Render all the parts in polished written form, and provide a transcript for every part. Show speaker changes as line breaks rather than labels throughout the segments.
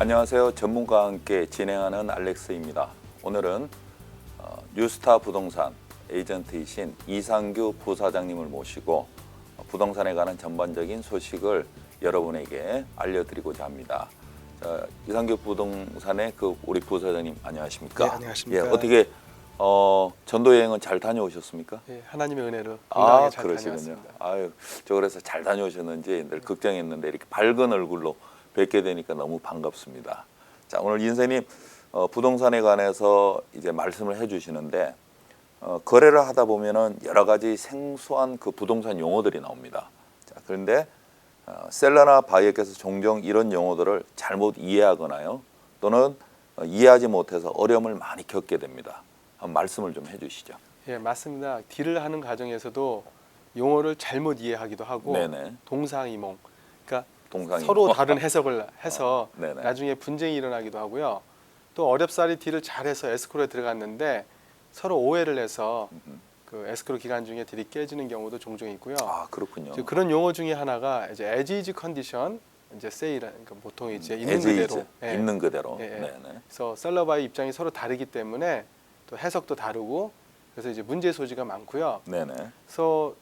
안녕하세요. 전문가와 함께 진행하는 알렉스입니다. 오늘은 뉴스타 부동산 에이전트이신 이상규 부사장님을 모시고 부동산에 관한 전반적인 소식을 여러분에게 알려드리고자 합니다. 이상규 부동산의 우리 부사장님 안녕하십니까?
네, 안녕하십니까?
예, 어떻게 전도 여행은 잘 다녀오셨습니까?
예, 하나님의 은혜로 건강하게 잘
그러시군요.
다녀왔습니다.
저 그래서 잘 다녀오셨는지 늘 걱정했는데 이렇게 밝은 얼굴로 뵙게 되니까 너무 반갑습니다. 자, 오늘 인사님 부동산에 관해서 이제 말씀을 해주시는데 거래를 하다 보면은 여러 가지 생소한 그 부동산 용어들이 나옵니다. 자, 그런데 셀러나 바이어께서 종종 이런 용어들을 잘못 이해하거나요, 또는 이해하지 못해서 어려움을 많이 겪게 됩니다. 한번 말씀을 좀 해주시죠.
예, 맞습니다. 딜을 하는 과정에서도 용어를 잘못 이해하기도 하고
네네.
동상이몽, 그러니까
동상이몽.
서로 다른 해석을 해서
네네.
나중에 분쟁이 일어나기도 하고요. 또 어렵사리 딜을 잘해서 에스크로에 들어갔는데 서로 오해를 해서 그 에스크로 기간 중에 딜이 깨지는 경우도 종종 있고요.
그렇군요.
그런 용어 중에 하나가 이제 as is 컨디션, 이제 세일, 그러니까 보통 이제 있는
as
그대로,
is, 있는 그대로.
예, 예.
네네.
그래서 셀러 바이 입장이 서로 다르기 때문에 또 해석도 다르고, 그래서 이제 문제 소지가 많고요.
네네.
그래서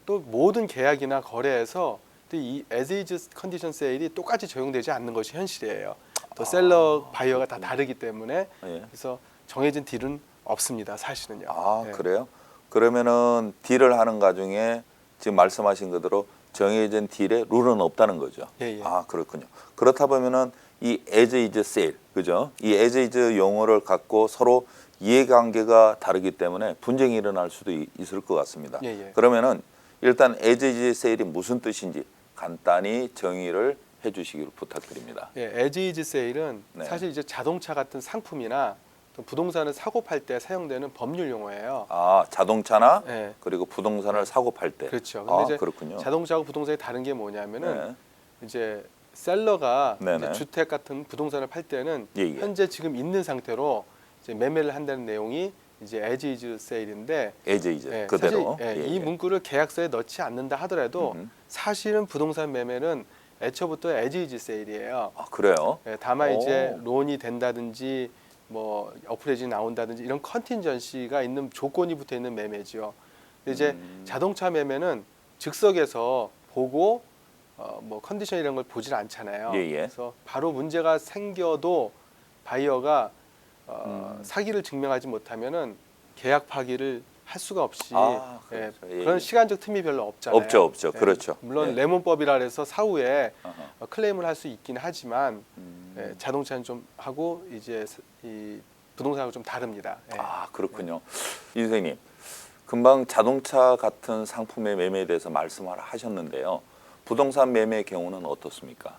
또 모든 계약이나 거래에서 또 이 as is 컨디션 세일이 똑같이 적용되지 않는 것이 현실이에요. 또 셀러 바이어가 다 다르기 때문에
예.
그래서 정해진 딜은 없습니다, 사실은요. 예.
그래요? 그러면은 딜을 하는 과정에 지금 말씀하신 그대로 정해진 딜에 룰은 없다는 거죠.
예, 예.
그렇군요. 그렇다 보면은 이 as is sale, 그죠? 이 as is 용어를 갖고 서로 이해관계가 다르기 때문에 분쟁이 일어날 수도 있을 것 같습니다.
예, 예.
그러면은 일단 as is sale이 무슨 뜻인지 간단히 정의를 해주시기를 부탁드립니다.
예, as is 세일은
네.
사실 이제 자동차 같은 상품이나 또 부동산을 사고 팔 때 사용되는 법률 용어예요.
자동차나
예.
그리고 부동산을 사고 팔 때.
그렇죠. 근데 이제
그렇군요.
자동차하고 부동산이 다른 게 뭐냐면은
네.
이제 셀러가
네네.
이제 주택 같은 부동산을 팔 때는
예, 예.
현재 지금 있는 상태로 이제 매매를 한다는 내용이 이제 as is 세일인데,
as is
예,
그대로.
사실,
예,
이
예.
문구를 계약서에 넣지 않는다 하더라도 사실은 부동산 매매는 애초부터 as is 세일이에요.
그래요?
예, 다만
오.
이제 론이 된다든지 뭐 어프레이지 나온다든지 이런 컨틴전시가 있는 조건이 붙어 있는 매매죠. 근데 이제 자동차 매매는 즉석에서 보고 뭐 컨디션 이런 걸 보질 않잖아요.
예, 예.
그래서 바로 문제가 생겨도 바이어가 사기를 증명하지 못하면은 계약 파기를 할 수가 없이
그렇죠.
예,
예,
그런
예.
시간적 틈이 별로 없잖아요.
없죠.
예,
그렇죠.
물론
예.
레몬법이라 해서 사후에
아하.
클레임을 할 수 있긴 하지만 예, 자동차는 좀 하고 이제 이 부동산하고 좀 다릅니다. 예.
그렇군요. 이 선생님, 금방 자동차 같은 상품의 매매에 대해서 말씀을 하셨는데요. 부동산 매매의 경우는 어떻습니까?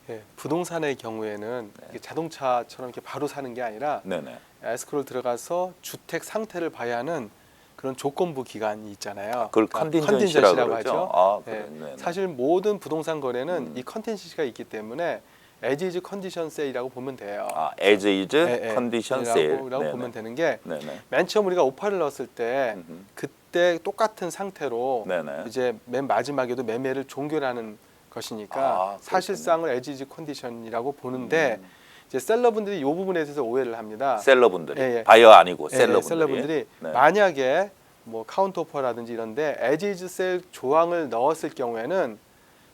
예, 부동산의 경우에는 이게 자동차처럼 이렇게 바로 사는 게 아니라
네네.
에스크로를 들어가서 주택 상태를 봐야 하는 그런 조건부 기간이 있잖아요.
그걸 컨딘전시라고
컨딘전시라고
그러죠?
하죠.
그래.
예,
네네.
사실 모든 부동산 거래는 이 컨딘전시가 있기 때문에 as is 컨디션 세일이라고 보면 돼요.
as is
예,
condition
이라고
sale. 네네.
보면 되는 게,
네네.
맨 처음 우리가 오파를 넣었을 때 그때 똑같은 상태로
네네.
이제 맨 마지막에도 매매를 종결하는 것이니까 사실상을 as is 컨디션이라고 보는데, 이제 셀러분들이 이 부분에 대해서 오해를 합니다.
셀러분들이
예, 예.
바이어 아니고
예,
셀러분들이.
셀러분들이
네.
만약에 뭐 카운터 오퍼라든지 이런데 as is sale 조항을 넣었을 경우에는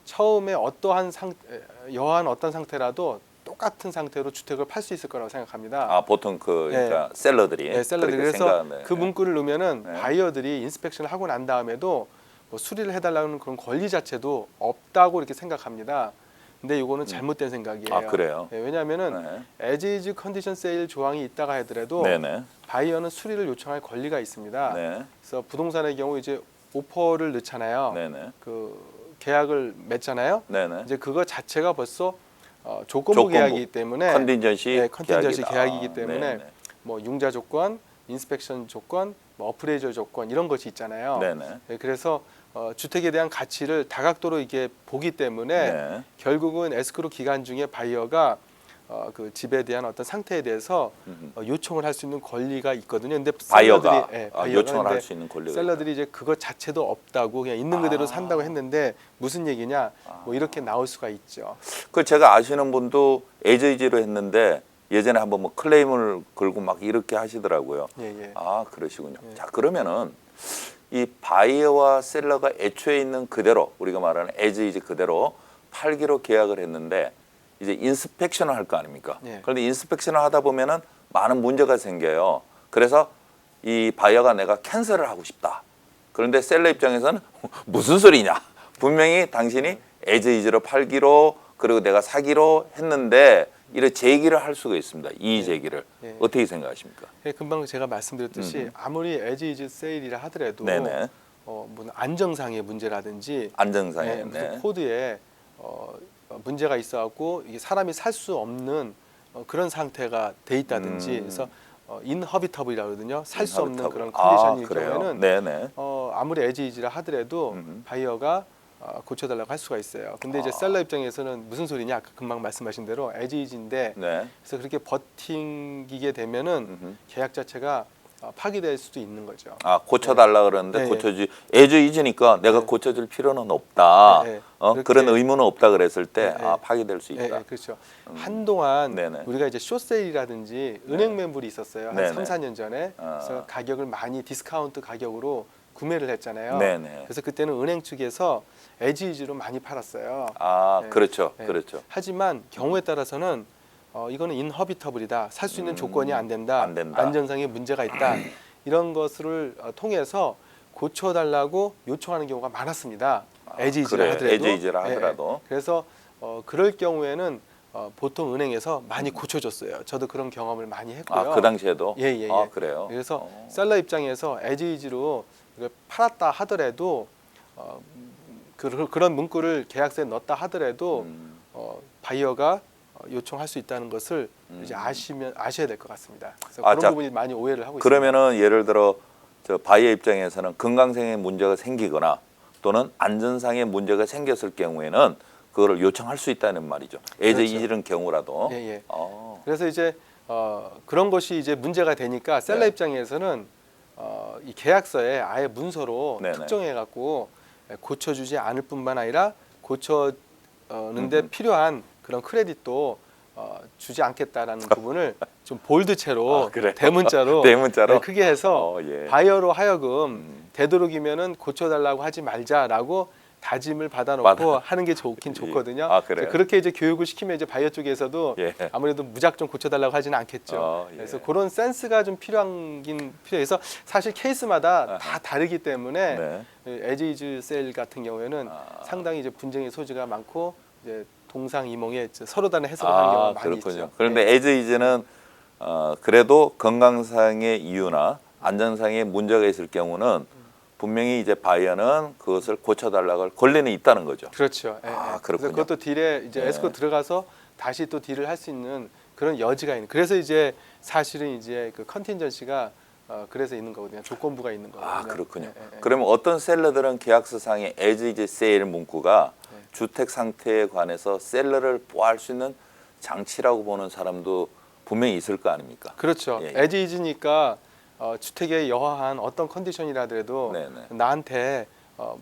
처음에 여한 어떤 상태라도 똑같은 상태로 주택을 팔 수 있을 거라고 생각합니다.
보통 그러니까 셀러들이.
네, 셀러들이
그렇게
그래서
생각하네.
그 문구를 넣으면은
네.
바이어들이 인스펙션을 하고 난 다음에도 뭐 수리를 해달라는 그런 권리 자체도 없다고 이렇게 생각합니다. 근데 이거는 잘못된 생각이에요.
그래요?
네, 왜냐하면은 as is 컨디션 세일 조항이 있다가 하더라도
네네.
바이어는 수리를 요청할 권리가 있습니다.
네.
그래서 부동산의 경우 이제 오퍼를 넣잖아요.
네네.
그 계약을 맺잖아요.
네네.
이제 그거 자체가 벌써 조건부 계약이기 때문에
컨딘전시
네, 컨틴전시
계약이다.
계약이기 때문에
네네.
뭐 융자 조건, 인스펙션 조건, 뭐 어프레이저 조건 이런 것이 있잖아요.
네네.
네, 그래서 주택에 대한 가치를 다각도로 이게 보기 때문에
네.
결국은 에스크로 기간 중에 바이어가 그 집에 대한 어떤 상태에 대해서 요청을 할 수 있는 권리가 있거든요. 근데
바이어가
바이어가
요청을
근데
할 수 있는 권리가
셀러들이 이제 그것 자체도 없다고 그냥 있는 그대로 산다고 했는데 무슨 얘기냐? 뭐 이렇게 나올 수가 있죠.
그 제가 아시는 분도 에이지로 했는데 예전에 한번 뭐 클레임을 걸고 막 이렇게 하시더라고요.
예, 예.
아, 그러시군요.
예.
자, 그러면은 이 바이어와 셀러가 애초에 있는 그대로 우리가 말하는 에이지 그대로 팔기로 계약을 했는데 이제 인스펙션을 할 거 아닙니까?
예.
그런데 인스펙션을 하다 보면은 많은 문제가 생겨요. 그래서 이 바이어가 내가 캔슬을 하고 싶다. 그런데 셀러 입장에서는 무슨 소리냐? 분명히 당신이 에이지로 팔기로 그리고 내가 사기로 했는데 이런 제기를 할 수가 있습니다. 이의 제기를.
예.
어떻게 생각하십니까?
예, 금방 제가 말씀드렸듯이 아무리 에지이즈 세일이라 하더라도
네네.
뭐 안정상의 문제라든지
안정상에.
예, 무슨 코드에 문제가 있어갖고 이게 사람이 살 수 없는 그런 상태가 돼 있다든지 그래서 인허비터블이라고 그러거든요. 살 수 없는 그런 컨디션일 경우에는
네네.
아무리 에지이즈라 하더라도 바이어가 고쳐달라고 할 수가 있어요. 근데 이제 셀러 입장에서는 무슨 소리냐? 아까 금방 말씀하신 대로 에지이즈인데
네.
그래서 그렇게 버팅기게 되면은 계약 자체가 파기될 수도 있는 거죠.
아, 고쳐달라 그러는데
네,
고쳐주 에이지니까 내가
네.
고쳐줄 필요는 없다.
네, 네.
그런
그렇게-
의무는 없다 그랬을 때
네, 네.
아, 파기될 수
예,
있다.
예, 그렇죠. 한동안
네네.
우리가 이제 쇼세일이라든지 은행 매물이 있었어요. 한
네네.
3, 4년 전에. 그래서 가격을 많이 디스카운트 가격으로 구매를 했잖아요.
네네.
그래서 그때는 은행 측에서 에지이즈로 많이 팔았어요.
아,
네.
그렇죠.
네.
그렇죠.
하지만 경우에 따라서는 이거는 인허비터블이다. 살 수 있는 조건이 안 된다.
안 된다.
안전상의 문제가 있다. 이런 것을 통해서 고쳐달라고 요청하는 경우가 많았습니다. 에지이즈라
그래,
하더라도.
에이지라
예, 예.
하더라도.
그래서 그럴 경우에는 보통 은행에서 많이 고쳐줬어요. 저도 그런 경험을 많이 했고요.
아, 그 당시에도.
예, 예, 예.
아, 그래요.
그래서 셀러 입장에서 에지이즈로 이걸 팔았다 하더라도 그런 문구를 계약서에 넣었다 하더라도 바이어가 요청할 수 있다는 것을 이제 아셔야 될 것 같습니다. 그래서
아,
그런
자,
부분이 많이 오해를 하고 있습니다.
그러면은 예를 들어 저 바이어 입장에서는 건강상의 문제가 생기거나 또는 안전상의 문제가 생겼을 경우에는 그거를 요청할 수 있다는 말이죠. 에이지는 경우라도.
예, 예.
어.
그래서 이제 그런 것이 이제 문제가 되니까 셀러
네.
입장에서는 이 계약서에 아예 문서로
네네.
특정해 갖고 고쳐주지 않을 뿐만 아니라 고쳐는데 필요한 그런 크레딧도 주지 않겠다라는 부분을 좀 볼드체로
아, 그래요?
대문자로
대문자로?
네, 크게 해서
예.
바이어로 하여금 되도록이면은 고쳐달라고 하지 말자라고 다짐을 받아놓고
받아-
하는 게 좋긴 좋거든요.
아, 그래요?
그렇게 이제 교육을 시키면 이제 바이어 쪽에서도
예.
아무래도 무작정 고쳐달라고 하지는 않겠죠.
예.
그래서 그런 센스가 좀 필요하긴 필요해서 사실 케이스마다 다 다르기 때문에
네.
에지이즈 셀 같은 경우에는 상당히 이제 분쟁의 소지가 많고 이제 동상이몽에 서로 다른 해석을 하는 경우가 많이
그렇군요.
있죠.
그런데
네.
에이지는 그래도 건강상의 이유나 안전상의 문제가 있을 경우는 분명히 이제 바이어는 그것을 고쳐달라고 할 권리는 있다는 거죠.
그렇죠. 예,
아,
예.
그렇군요.
그래서 그것도 딜에 이제
네.
에스코 들어가서 다시 또 딜을 할 수 있는 그런 여지가 있는. 그래서 이제 사실은 이제 그 컨틴전시가 그래서 있는 거거든요. 조건부가 있는 거거든요.
아, 그렇군요.
예, 예, 예.
그러면 어떤 셀러들은 계약서상의 에이지 세일 문구가
네.
주택 상태에 관해서 셀러를 보호할 수 있는 장치라고 보는 사람도 분명히 있을 거 아닙니까?
그렇죠.
예, 예.
에지이즈니까 주택에 여하한 어떤 컨디션이라더라도
네네.
나한테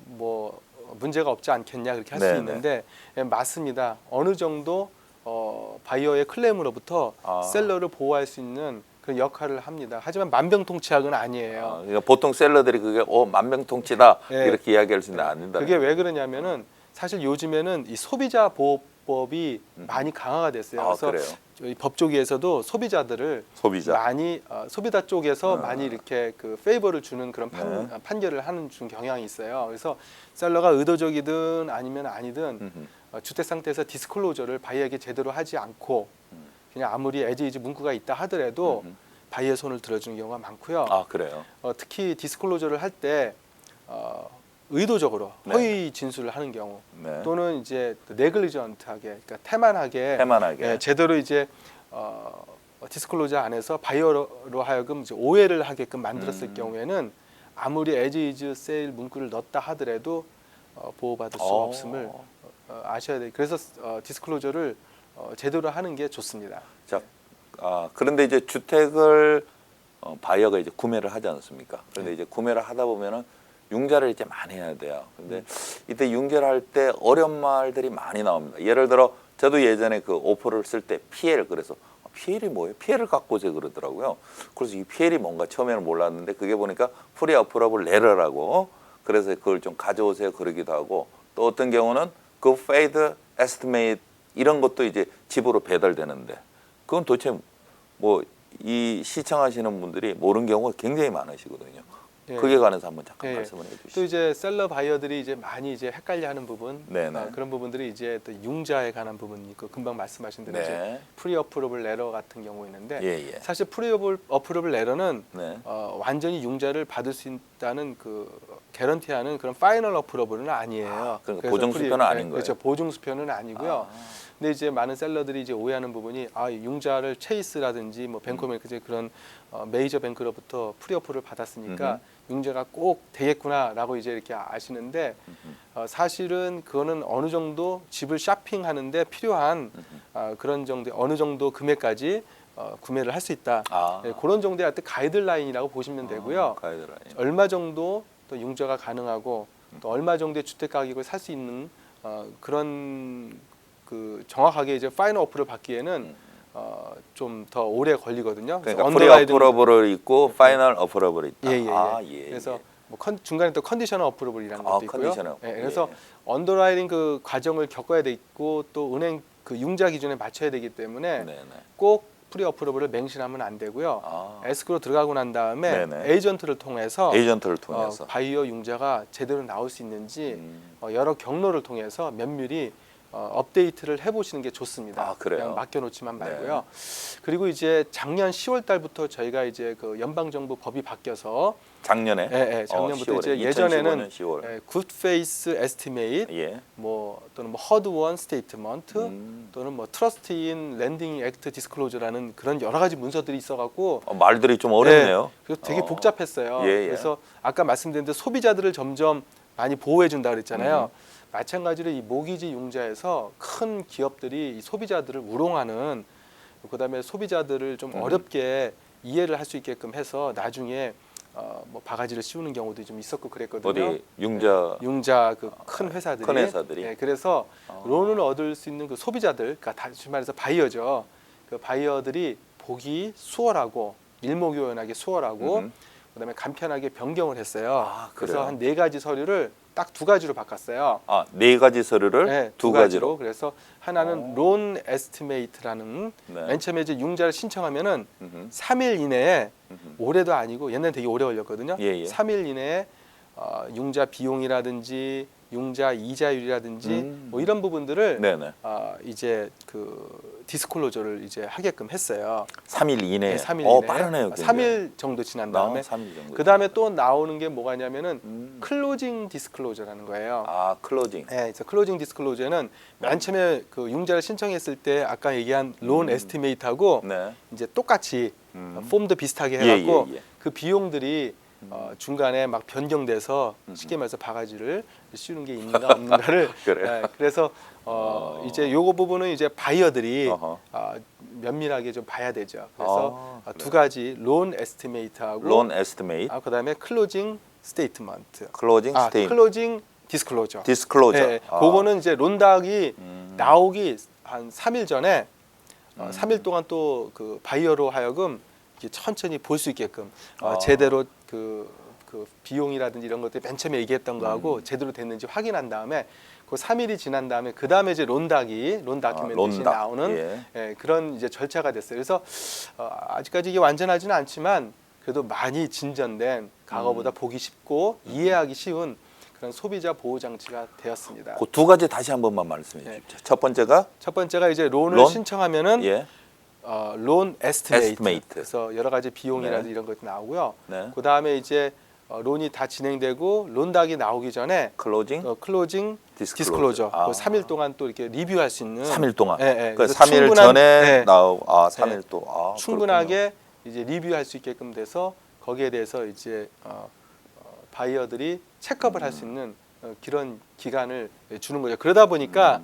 뭐 문제가 없지 않겠냐 그렇게 할 수
네네.
있는데 예, 맞습니다. 어느 정도 바이어의 클레임으로부터
아.
셀러를 보호할 수 있는 그런 역할을 합니다. 하지만 만병통치약은 아니에요.
그러니까 보통 셀러들이 그게 만병통치다
예.
이렇게 이야기할 수 있는 아니다.
그게 왜 그러냐면은 사실 요즘에는 이 소비자 보호법이 많이 강화가 됐어요.
아,
그래서
그래요?
저희 법조계에서도 소비자들을
소비자.
많이 소비자 쪽에서 많이 이렇게 그 페이버를 주는 그런 판결을 하는 준 경향이 있어요. 그래서 셀러가 의도적이든 아니면 아니든 주택 상태에서 디스클로저를 바이어에게 제대로 하지 않고 그냥 아무리 에지이즈 문구가 있다 하더라도 바이어 손을 들어주는 경우가 많고요.
아, 그래요.
특히 디스클로저를 할 때 의도적으로
네.
허위 진술을 하는 경우
네.
또는 이제 네글리전트하게 그러니까 태만하게
태만하게.
제대로 이제 디스클로저 안에서 바이어로 하여금 이제 오해를 하게끔 만들었을 경우에는 아무리 에지이즈 세일 문구를 넣었다 하더라도 보호받을 수 없음을 아셔야 돼요. 그래서 디스클로저를 제대로 하는 게 좋습니다.
자, 그런데 이제 주택을 바이어가 이제 구매를 하지 않습니까? 그런데 이제 구매를 하다 보면은 융자를 이제 많이 해야 돼요. 근데 이때 융자를 할 때 어려운 말들이 많이 나옵니다. 예를 들어 저도 예전에 그 오퍼를 쓸 때 PL 그래서 PL이 뭐예요? PL을 갖고 오세요 그러더라고요. 그래서 이 PL이 뭔가 처음에는 몰랐는데 그게 보니까 프리 어프러블 레러라고 그래서 그걸 좀 가져오세요 그러기도 하고 또 어떤 경우는 그 페이드 에스티메이트 이런 것도 이제 집으로 배달되는데 그건 도대체 뭐 이 시청하시는 분들이 모르는 경우가 굉장히 많으시거든요.
예.
그에 관해서 한번 잠깐
예.
말씀을
또
해주시죠.
이제 셀러 바이어들이 이제 많이 이제 헷갈려하는 부분,
네네.
그런 부분들이 이제 또 융자에 관한 부분이 있고 금방 말씀하신 대로 이제
네.
프리 어프로블 에러 같은 경우 있는데
예.
사실 프리 어프로블 에러는
네.
완전히 융자를 받을 수 있다는 그 개런티하는 그런 파이널 어프로블은 아니에요.
그러니까
그래서
보증 수표는 아닌 거예요.
그렇죠. 보증 수표는 아니고요. 근데 이제 많은 셀러들이 이제 오해하는 부분이 융자를 체이스라든지 뭐 뱅커맨 그런 메이저 뱅크로부터 프리어프를 받았으니까 융자가 꼭 되겠구나라고 이제 이렇게 아시는데 사실은 그거는 어느 정도 집을 쇼핑하는데 필요한 그런 정도 어느 정도 금액까지 구매를 할 수 있다. 그런 정도의 어떤 가이드라인이라고 보시면 되고요.
가이드라인.
얼마 정도 또 융자가 가능하고 또 얼마 정도의 주택 가격을 살 수 있는 그런 그 정확하게 이제 파이널 어프를 받기에는 좀 더 오래 걸리거든요.
그러니까 프리 어프러블을 있고 파이널 어프러블이 있다.
예. 그래서 뭐 중간에 또 컨디셔널 어프로블이라는 것도 있고요.
컨디셔널.
그래서 언더라이팅 그 과정을 겪어야 돼 있고 또 은행 그 융자 기준에 맞춰야 되기 때문에 꼭 프리 어프로블을 맹신하면 안 되고요. 에스크로 들어가고 난 다음에 에이전트를 통해서 바이어 융자가 제대로 나올 수 있는지 여러 경로를 통해서 면밀히 업데이트를 해보시는 게 좋습니다.
그래요?
그냥 맡겨놓지만 말고요. 그리고 이제 작년 10월 달부터 저희가 이제 그 연방정부 법이 바뀌어서
작년에
작년부터
10월에,
이제 예전에는
10월.
굿페이스 에스티메이트 뭐 또는 뭐 허드원 스테이트먼트 또는 뭐 트러스트인 랜딩 액트 디스클로저라는 그런 여러 가지 문서들이 있어갖고
말들이 좀 어렵네요.
그래서 되게 복잡했어요.
예.
그래서 아까 말씀드린 대로 소비자들을 점점 많이 보호해 준다 그랬잖아요. 마찬가지로 이 모기지 융자에서 큰 기업들이 이 소비자들을 우롱하는 그다음에 소비자들을 좀 어렵게 이해를 할 수 있게끔 해서 나중에 뭐 바가지를 씌우는 경우도 좀 있었고 그랬거든요.
어디 융자
그 큰 회사들이.
큰 회사들이.
그래서 론을 얻을 수 있는 그 소비자들, 그러니까 다시 말해서 바이어죠. 그 바이어들이 보기 수월하고 일목요연하게 수월하고 그다음에 간편하게 변경을 했어요. 그래서 한 4가지 서류를 딱 2가지로 바꿨어요.
4가지 서류를 2가지로.
그래서 하나는 론 에스티메이트라는 맨 처음에 이제 융자를 신청하면은 3일 이내에 올해도 아니고 옛날에 되게 오래 걸렸거든요. 3일 이내에 융자 비용이라든지 융자 이자율이라든지 뭐 이런 부분들을 이제 그 디스클로저를 이제 하게끔 했어요.
3일 이내에.
3일 이내에.
빠르네요.
3일 정도 지난 다음에
3일 정도.
그다음에 또 나오는 게 뭐가냐면은 클로징 디스클로저라는 거예요.
클로징.
그래서 클로징 디스클로저는 맨 처음에 그 융자를 신청했을 때 아까 얘기한 론 에스티메이트하고 이제 똑같이 폼도 비슷하게 해갖고 그 비용들이 중간에 막 변경돼서 쉽게 말해서 바가지를 씌우는 게 있는가 없는가를 그래서 이제 요거 부분은 이제 바이어들이 면밀하게 좀 봐야 되죠. 그래서 2가지 론 에스티메이트하고 그다음에 클로징 스테이트먼트. 클로징 디스클로저. 그거는 이제 론닥이 나오기 한 3일 전에 3일 동안 또 그 바이어로 하여금 천천히 볼 수 있게끔 제대로 그 비용이라든지 이런 것들 맨 처음에 얘기했던 거하고 제대로 됐는지 확인한 다음에 그 3일이 지난 다음에 그 다음에 이제 론 다큐멘트이 나오는 그런 이제 절차가 됐어요. 그래서 아직까지 이게 완전하지는 않지만 그래도 많이 진전된 과거보다 보기 쉽고 이해하기 쉬운 그런 소비자 보호 장치가 되었습니다.
그 2가지 다시 한 번만 말씀해 주십시오. 첫 번째가
이제 론을 신청하면은 론 에스티메이트. 그래서 여러 가지 비용이라든지 이런 것도 나오고요. 그 다음에 이제 론이 다 진행되고 론닥이 나오기 전에 클로징 디스클로저. 3일 동안 또 이렇게 리뷰할 수 있는
3일 동안.
그
3일 전에 3일 또
충분하게 이제 리뷰할 수 있게끔 돼서 거기에 대해서 이제 바이어들이 체크업을 할 수 있는 그런 기간을 주는 거죠. 그러다 보니까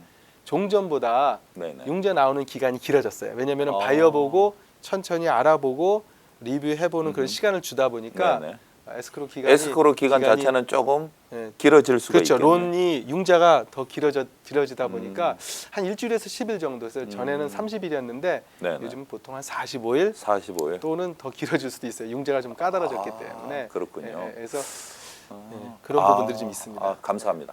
종전보다
네네.
융자 나오는 기간이 길어졌어요. 왜냐하면
어.
바이어 보고 천천히 알아보고 리뷰해보는 그런
음흠.
시간을 주다 보니까
네네.
에스크로 기간이
에스크로 기간 자체는 조금
예,
길어질 수가
그렇죠.
있겠네요.
론이 융자가 더 길어지다 보니까 한 일주일에서 10일 정도였어요. 전에는 30일이었는데
네네.
요즘 보통 한 45일
45일.
또는 더 길어질 수도 있어요. 융자가 좀 까다로워졌기
아,
때문에.
그렇군요.
그래서 그런 부분들이 좀 있습니다.
감사합니다.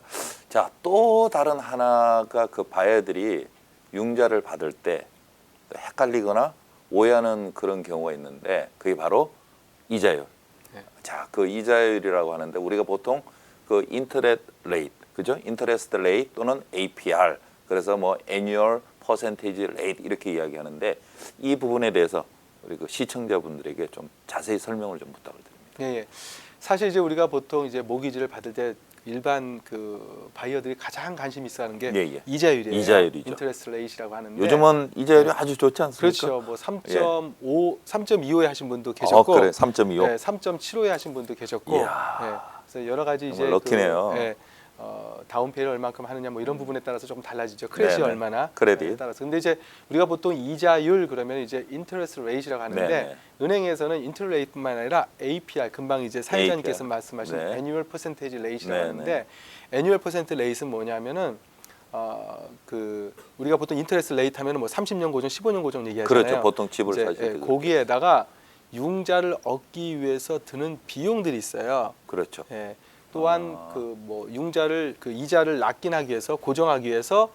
자, 또 다른 하나가 그 바이어들이 융자를 받을 때 헷갈리거나 오해하는 그런 경우가 있는데 그게 바로 이자율.
네.
자, 그 이자율이라고 하는데 우리가 보통 그 인터레트 레이트, 그죠? 인터레스트 레이트 또는 APR. 그래서 뭐 annual percentage rate 이렇게 이야기하는데 이 부분에 대해서 우리 그 시청자분들에게 좀 자세히 설명을 좀 부탁을 드립니다.
예, 예. 사실 이제 우리가 보통 이제 모기지를 받을 때 일반 그 바이어들이 가장 관심 있어하는 게
예, 예.
이자율이에요.
이자율이죠.
인터레스트 레이시라고 하는데
요즘은 이자율이 아주 좋지 않습니까?
그렇죠. 뭐 3.5, 3.25에 하신 분도 계셨고,
그래 3.25.
네, 3.75에 하신 분도 계셨고,
이야.
네, 그래서 여러 가지 이제
정말 럭키네요.
다운페이를 얼마큼 하느냐 뭐 이런 부분에 따라서 조금 달라지죠. 크레딧이
네네.
얼마나
크레딧.
따라서. 근데 이제 우리가 보통 이자율 그러면 이제 인터레스트 레이시라고 하는데
네네.
은행에서는 인터레스트 레이트뿐만 아니라 APR 금방 이제 사회자님께서
APR.
말씀하신
네.
애뉴얼 퍼센테이지 레이시라고
네네.
하는데 애뉴얼 퍼센트 레이트는 뭐냐면은 그 우리가 보통 인터레스트 레이트 하면은 뭐 30년 고정, 15년 고정 얘기하잖아요.
그렇죠. 보통 집을
이제,
사실 때
거기에다가 융자를 얻기 위해서 드는 비용들이 있어요.
그렇죠.
예. 또한 그 뭐 융자를 그 이자를 납기하기 위해서 고정하기 위해서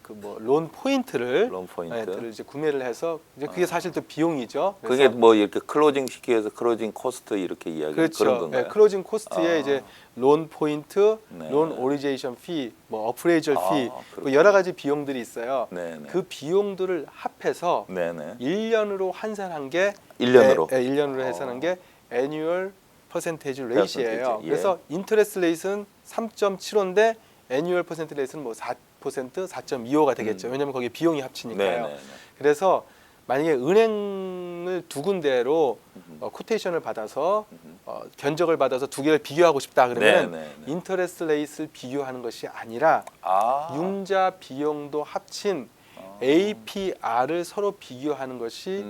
그 뭐 론 포인트를
론 포인트.
들을 이제 구매를 해서 이제 그게 사실 또 비용이죠.
그게 뭐 이렇게 클로징 시키기 위해서 클로징 코스트 이렇게 이야기하는
그렇죠.
그런 건가요?
클로징 코스트에 이제 론 포인트,
네.
론 오리제이션 피, 뭐 어프레이저 피, 뭐
그렇군요.
여러 가지 비용들이 있어요.
네네.
그 비용들을 합해서
네네.
1년으로 환산한 게
1년으로.
1년으로 해산한 게 애뉴얼 퍼센테이지 레이시예요.
예.
그래서 인터레스트 레이트는 3.75인데 애뉴얼 퍼센트 레이트는 뭐 4%, 4.25가 되겠죠. 왜냐하면 거기에 비용이 합치니까요.
네네.
그래서 만약에 은행을 두 군데로 코테이션을 받아서 견적을 받아서 두 개를 비교하고 싶다 그러면
네네.
인터레스트 레이트를 비교하는 것이 아니라 융자 비용도 합친 APR을 서로 비교하는 것이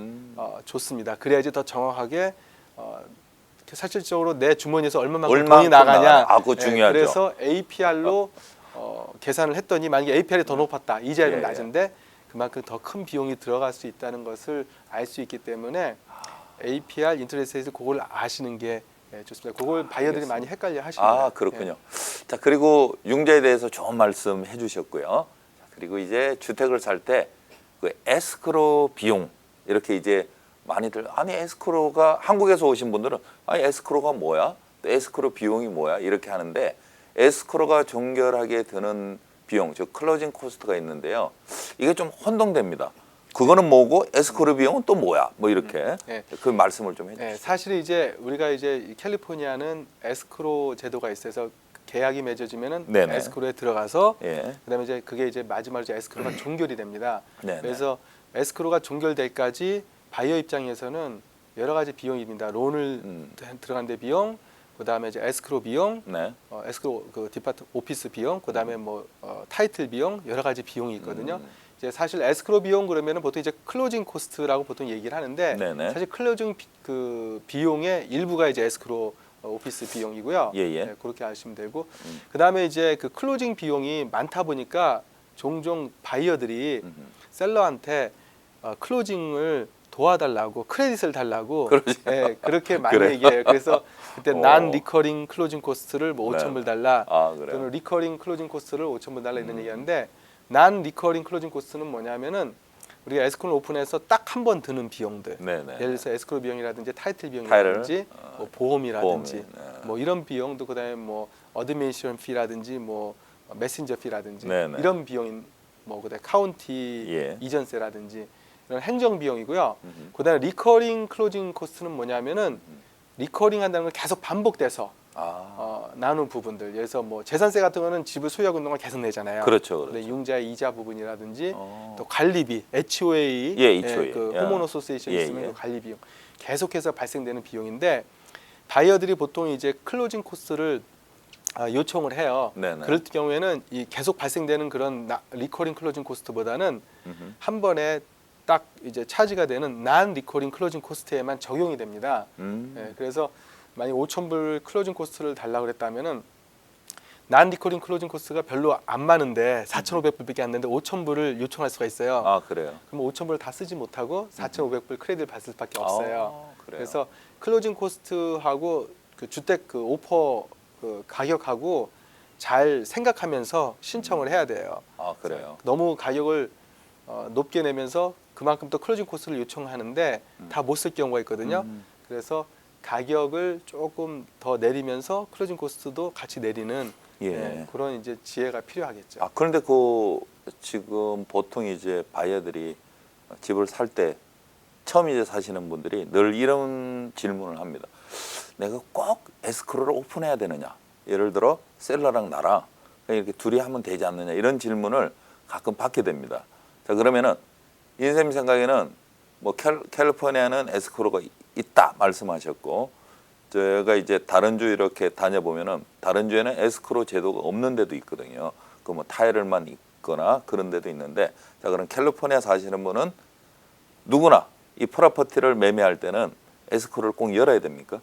좋습니다. 그래야지 더 정확하게 실질적으로 내 주머니에서 얼마만큼 돈이 나가냐.
그거 중요하죠.
그래서 APR로 계산을 했더니 만약에 APR이 더 높았다. 이자율은
예,
낮은데 그만큼 더 큰 비용이 들어갈 수 있다는 것을 알 수 있기 때문에 APR 인터레스트에서 그걸 아시는 게 좋습니다. 그걸 바이어들이 많이 헷갈려 하십니다.
그렇군요. 자, 그리고 융자에 대해서 좋은 말씀 해주셨고요. 그리고 이제 주택을 살 때 그 에스크로 비용 이렇게 이제 많이들 아니 에스크로가 한국에서 오신 분들은 아니 에스크로가 뭐야? 또 에스크로 비용이 뭐야? 이렇게 하는데 에스크로가 종결하게 드는 비용, 즉 클로징 코스트가 있는데요. 이게 좀 혼동됩니다. 그거는 뭐고 에스크로 비용은 또 뭐야? 뭐 이렇게 그 말씀을 좀 해주세요.
사실 이제 우리가 이제 캘리포니아는 에스크로 제도가 있어서 계약이 맺어지면은
네네.
에스크로에 들어가서
예.
그다음에 이제 그게 이제 마지막으로 이제 에스크로가 종결이 됩니다.
네네.
그래서 에스크로가 종결될까지 바이어 입장에서는 여러 가지 비용이 있습니다. 론을 들어간 데 비용, 그다음에 이제 에스크로 비용,
네.
에스크로 그 디파트 오피스 비용, 그다음에 뭐 타이틀 비용 여러 가지 비용이 있거든요. 이제 사실 에스크로 비용 그러면은 보통 이제 클로징 코스트라고 보통 얘기를 하는데
네네.
사실 클로징 그 비용의 일부가 이제 에스크로 오피스 비용이고요.
예.
그렇게 아시면 되고 그다음에 이제 그 클로징 비용이 많다 보니까 종종 바이어들이 셀러한테 클로징을 도와달라고 크레딧을 달라고 그렇게 많이
그래요?
얘기해요. 그래서 그때 난 리커링 클로징 코스트를 뭐 5,000불 달라
그래요?
또는 리커링 클로징 코스트를 5,000불 달라 이런 얘기하는데 난 리커링 클로징 코스트는 뭐냐면은 우리가 에스크로 오픈해서 딱 한 번 드는 비용들
네네.
예를 들어서 에스크로 비용이라든지 타이틀 비용이라든지 뭐 보험이라든지 뭐 이런 비용도 그다음에 뭐 어드미니스트레이션 피라든지 뭐 메신저 피라든지
네네.
이런 비용인 뭐 그다음에 카운티 이전세라든지 이런 행정 비용이고요. 그다음에 리커링 클로징 코스트는 뭐냐면은 리커링 한다는 건 계속 반복돼서 나눈 부분들. 그래서 뭐 재산세 같은 거는 집을 소유하고 있는 건 계속 내잖아요.
그렇죠.
근데 융자의 이자 부분이라든지 또 관리비, HOA,
HOA.
그 호모노 소시에이션 있으면 그 관리 비용 계속해서 발생되는 비용인데 바이어들이 보통 이제 클로징 코스트를 요청을 해요.
네네.
그럴 경우에는 이 계속 발생되는 그런 리커링 클로징 코스트보다는
음흠.
한 번에 딱 이제 차지가 되는 난 리커링 클로징 코스트에만 적용이 됩니다. 예, 그래서 만약 5,000불 클로징 코스트를 달라고 그랬다면은 난 리커링 클로징 코스트가 별로 안 많은데 4,500불밖에 안 되는데 5,000불을 요청할 수가 있어요.
아 그래요.
그럼 5,000불을 다 쓰지 못하고 4,500불 크레딧을 받을 수밖에 없어요.
아, 그래요.
그래서 클로징 코스트하고 그 주택 그 오퍼 그 가격하고 잘 생각하면서 신청을 해야 돼요.
아 그래요.
너무 가격을 높게 내면서 그만큼 또 클로징 코스트를 요청하는데 다 못 쓸 경우가 있거든요. 그래서 가격을 조금 더 내리면서 클로징 코스트도 같이 내리는
예.
그런 이제 지혜가 필요하겠죠.
아 그런데 그 지금 보통 이제 바이어들이 집을 살 때 처음 이제 사시는 분들이 늘 이런 질문을 합니다. 내가 꼭 에스크로를 오픈해야 되느냐? 예를 들어 셀러랑 나랑 그냥 이렇게 둘이 하면 되지 않느냐? 이런 질문을 가끔 받게 됩니다. 자 그러면은 인생님 생각에는 뭐 캘리포니아는 에스크로가 있다 말씀하셨고 제가 이제 다른 주 이렇게 다녀보면은 다른 주에는 에스크로 제도가 없는 데도 있거든요. 그 뭐 타일을만 있거나 그런 데도 있는데 자 그럼 캘리포니아 사시는 분은 누구나 이 프로퍼티를 매매할 때는 에스크로를 꼭 열어야 됩니까?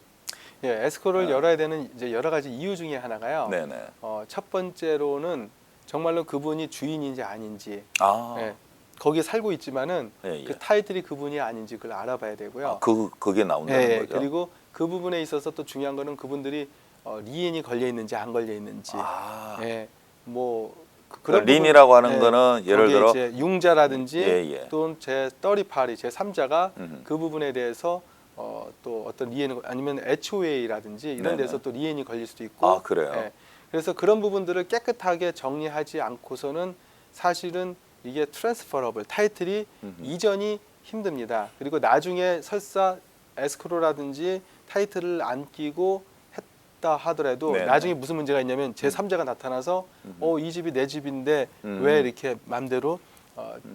예, 에스크로를 열어야 되는 이제 여러 가지 이유 중에 하나가요.
네네.
첫 번째로는 정말로 그분이 주인인지 아닌지,
아,
예, 거기 살고 있지만은
예, 예.
그 타이틀이 그분이 아닌지 그걸 알아봐야 되고요.
아, 그게 나온다는
예,
거죠.
그리고 그 부분에 있어서 또 중요한 거는 그분들이 리엔이 걸려 있는지 안 걸려 있는지,
아,
예, 뭐
그런 린이라고 하는
예,
거는 예를
거기에
들어
이제 융자라든지
예, 예.
또는 제 38이 제 3자가
음흠.
그 부분에 대해서 또 어떤 리엔 아니면 HOA라든지 이런
네네.
데서 또 리엔이 걸릴 수도 있고,
아, 그래요?
예, 그래서 그런 부분들을 깨끗하게 정리하지 않고서는 사실은 이게 트랜스퍼러블 타이틀이 이전이 힘듭니다. 그리고 나중에 설사 에스크로라든지 타이틀을 안 끼고 했다 하더라도
네네.
나중에 무슨 문제가 있냐면 제 3자가 나타나서 이 집이 내 집인데 왜 이렇게 맘대로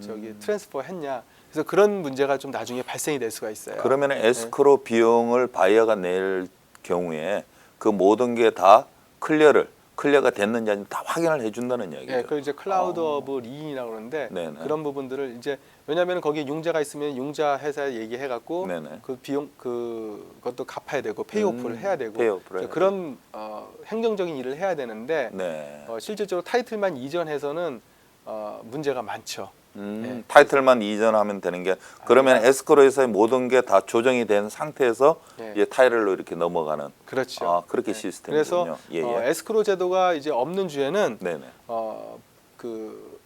저기 트랜스퍼 했냐. 그래서 그런 문제가 좀 나중에 발생이 될 수가 있어요.
그러면 에스크로 비용을 바이어가 낼 경우에 그 모든 게 다 클리어가 됐는지 아닌지 다 확인을 해준다는 얘기죠.
예, 그걸 이제 클라우드 오브 리인이라고 그러는데
네네.
그런 부분들을 이제 왜냐하면 거기에 융자가 있으면 융자 회사에 얘기해갖고
네네.
그 비용 그것도 갚아야 되고 페이오프를 해야 되고
페이오프를 해야
그런 행정적인 일을 해야 되는데
네.
실질적으로 타이틀만 이전해서는 문제가 많죠. 네.
타이틀만 이전하면 되는 게 그러면 에스크로에서의 모든 게 다 조정이 된 상태에서
예.
이제 타이틀로 이렇게 넘어가는
그렇죠.
아 그렇게
네.
시스템이군요.
그래서
예, 예.
에스크로 제도가 이제 없는 주에는
네네.
그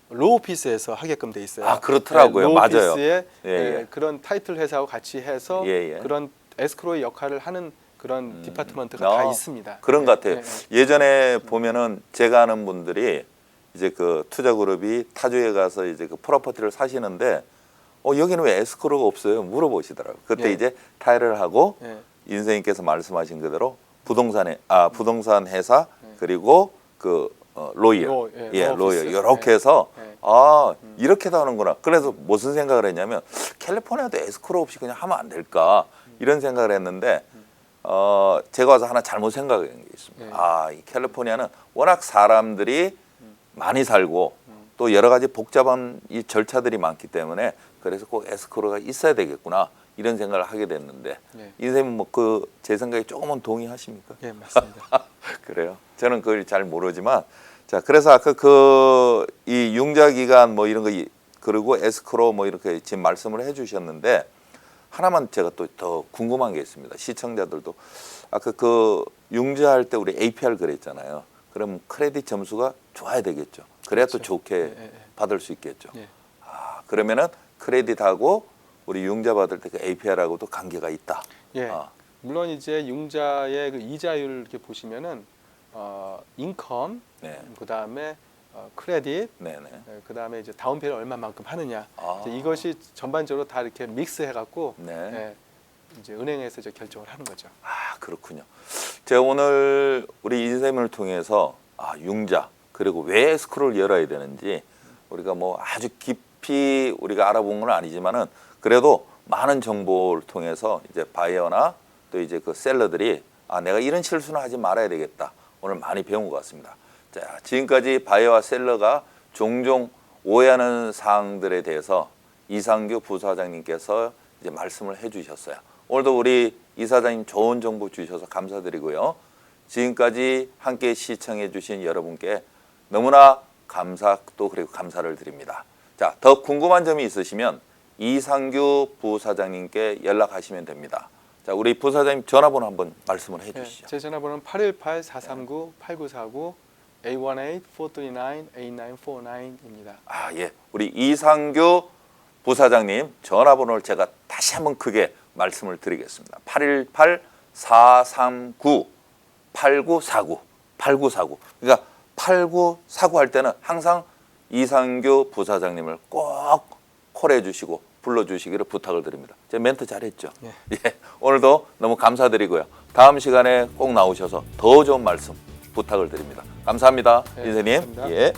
로우피스에서 하게끔 돼 있어요.
아, 그렇더라고요. 맞아요.
로우피스에
예, 예.
그런 타이틀 회사하고 같이 해서
예, 예.
그런 에스크로의 역할을 하는 그런 디파트먼트가 다 있습니다.
그런 것 같아요.
예,
예전에 보면은 제가 아는 분들이 이제 그 투자 그룹이 타주에 가서 이제 그 프로퍼티를 사시는데 여기는 왜 에스크로가 없어요? 물어보시더라고요. 그때
예.
이제 타일을 하고
예.
인생님께서 말씀하신 그대로 부동산 회사 그리고 그 로이어, 로이어 이렇게 해서 이렇게도 하는구나. 그래서 무슨 생각을 했냐면 캘리포니아도 에스크로 없이 그냥 하면 안 될까 이런 생각을 했는데 제가 와서 하나 잘못 생각한 게 있습니다. 이 캘리포니아는 워낙 사람들이 많이 살고 또 여러 가지 복잡한 이 절차들이 많기 때문에 그래서 꼭 에스크로가 있어야 되겠구나 이런 생각을 하게 됐는데 인생은 뭐 그 제 생각에 조금은 동의하십니까?
예, 맞습니다.
그래요. 저는 그걸 잘 모르지만 자 그래서 아까 그 이 융자 기간 뭐 이런 거 그리고 에스크로 뭐 이렇게 지금 말씀을 해주셨는데 하나만 제가 또 더 궁금한 게 있습니다. 시청자들도 아까 그 융자할 때 우리 APR 그랬잖아요. 그럼 크레딧 점수가 좋아야 되겠죠. 그래야
그렇죠.
또 좋게 받을 수 있겠죠.
예.
그러면은 크레딧하고 우리 융자 받을 때 그 APR하고도 관계가 있다.
예. 물론 이제 융자의 그 이자율 이렇게 보시면은 인컴,
네.
그다음에 크레딧,
네네.
그다음에 이제 다운페이를 얼마만큼 하느냐.
아.
이제 이것이 전반적으로 다 이렇게 믹스해 갖고
네.
이제 은행에서 이제 결정을 하는 거죠.
그렇군요. 제가 오늘 우리 인셈을 통해서 융자 그리고 왜 에스크로를 열어야 되는지 우리가 뭐 아주 깊이 우리가 알아본 건 아니지만은 그래도 많은 정보를 통해서 이제 바이어나 또 이제 그 셀러들이 내가 이런 실수는 하지 말아야 되겠다. 오늘 많이 배운 것 같습니다. 자, 지금까지 바이오와 셀러가 종종 오해하는 사항들에 대해서 이상규 부사장님께서 이제 말씀을 해주셨어요. 오늘도 우리 이사장님 좋은 정보 주셔서 감사드리고요. 지금까지 함께 시청해주신 여러분께 너무나 감사도 그리고 감사를 드립니다. 자, 더 궁금한 점이 있으시면 이상규 부사장님께 연락하시면 됩니다. 자, 우리 부사장님 전화번호 한번 말씀을 해주시죠.
제 전화번호는 818-439-8949 818-439-8949입니다.
아, 예. 우리 이상규 부사장님 전화번호를 제가 다시 한번 크게 말씀을 드리겠습니다. 818-439-8949. 8949. 그러니까 8949 할 때는 항상 이상규 부사장님을 꼭 콜해 주시고 불러 주시기를 부탁을 드립니다. 제 멘트 잘했죠?
예.
예. 오늘도 너무 감사드리고요. 다음 시간에 꼭 나오셔서 더 좋은 말씀 부탁을 드립니다. 감사합니다.
네,
인사님.
감사합니다.
예.